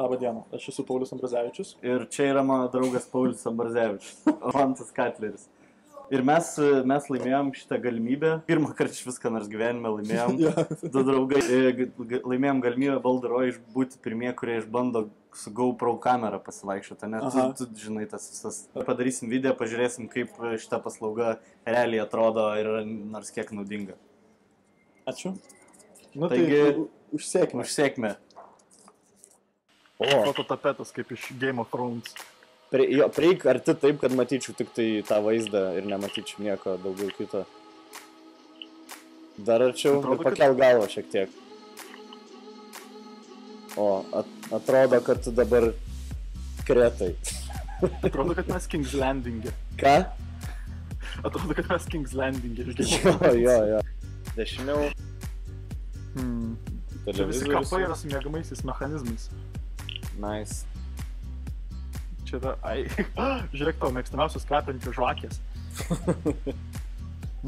Labą dieną, aš esu Paulius Ambrazevičius. Ir čia yra mano draugas Paulius Ambrazevičius, Mantas Katleris. Ir mes laimėjom šitą galimybę. Pirmą kartą iš viską nors gyvenime laimėjom. Du draugai laimėjom galimybę Baldaroj būti pirmie, kurie išbando su GoPro kamera pasivaikščioti. Tu žinai tas visas. Padarysim video, pažiūrėsim, kaip šita paslauga realiai atrodo ir nors kiek naudinga. Ačiū. Nu Taigi, tai užsėkime. Užsėkime. Fototapetas kaip iš Game of Thrones. Prieik arti taip, kad matyčiau tik tai tą vaizdą ir nematyčiau nieko daugiau kito. Dar arčiau ir pakel galvą šiek tiek. O, atrodo, kad tu dabar kretai. Atrodo, kad mes King's Landing'e. Ką? Atrodo, kad mes King's Landing'e. Jo. Dešiniau. Čia visi kampai yra su miegamaisiais mechanizmais. Nice. Čia yra, žiūrėk tavo mėgstamiausios kvepiančios žvakės.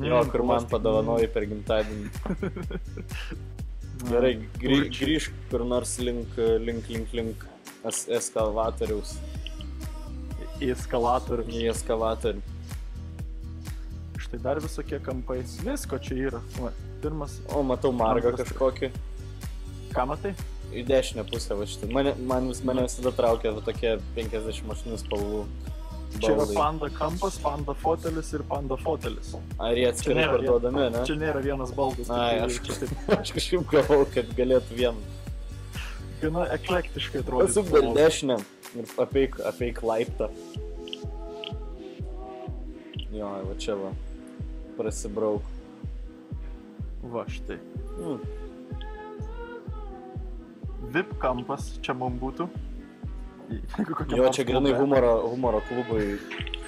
Jo, kur man padovanoji per gimtadienį. Gerai, grįžk kur nors link eskalatoriaus. Į eskalatorių. Į eskalatorių. Štai dar visokie kampai. Visko čia yra. Pirmas. O, matau margą kažkokį. Ką matai? Į dešinę pusę va šitą. Mane visada traukia tokie 58 spalvų baldai. Čia yra panda kampas, panda fotelis ir panda fotelis. Ar jie atskirai parduodami, ne? Čia nėra vienas baldas. Aš kažkaip galvau, kad galėtų vien. Gana eklektiškai atrodo. Pasuk dar dešinę ir apeik laiptą. Jo, va čia va. Prasibrauk. Va štai. VIP kampas čia mums būtų. Jo, čia grinai humoro klubui,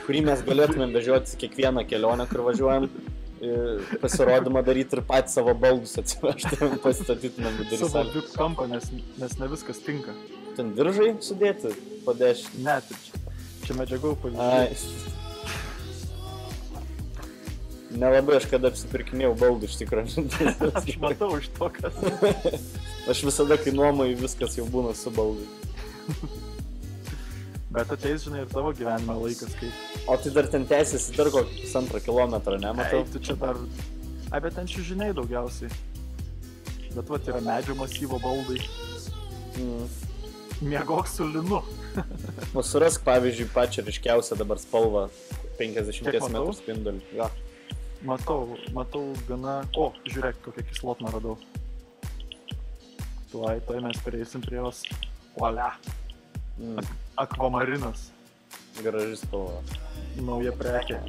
kurį mes galėtumėm vežioti kiekvieną kelionę, kur važiuojam, pasirodymą daryti ir patys savo baldus atsivežtumėm, pasistatytumėm vidury salę. Savo VIP kampą, nes ne viskas tinka. Ten diržai sudėti po 10? Ne, čia medžiagų pavyzdžiui. Nelabai aš kada apsipirkinėjau baldų iš tikrųjų. Aš matau iš to, kad... Aš visada, kai nuomoju, viskas jau būna su baldai. Bet ateis, žinai, ir tavo gyvenime laikas, kai... O tai dar ten tęsiasi dar kokį 1,5 kilometrą, nematau? Tu čia dar... Bet ten čiužiniai daugiausiai. Bet vat yra medžio masyvo baldai. Miegok su linu. O surask, pavyzdžiui, pačią ryškiausią dabar spalvą 50 metrų spindulį. Jo. Matau gana... O, žiūrėk, kokią kislotną radau. Tuoj mes prieisim prie jos. Volia. Akvamarinas. Graži spalva. Nauja prekė.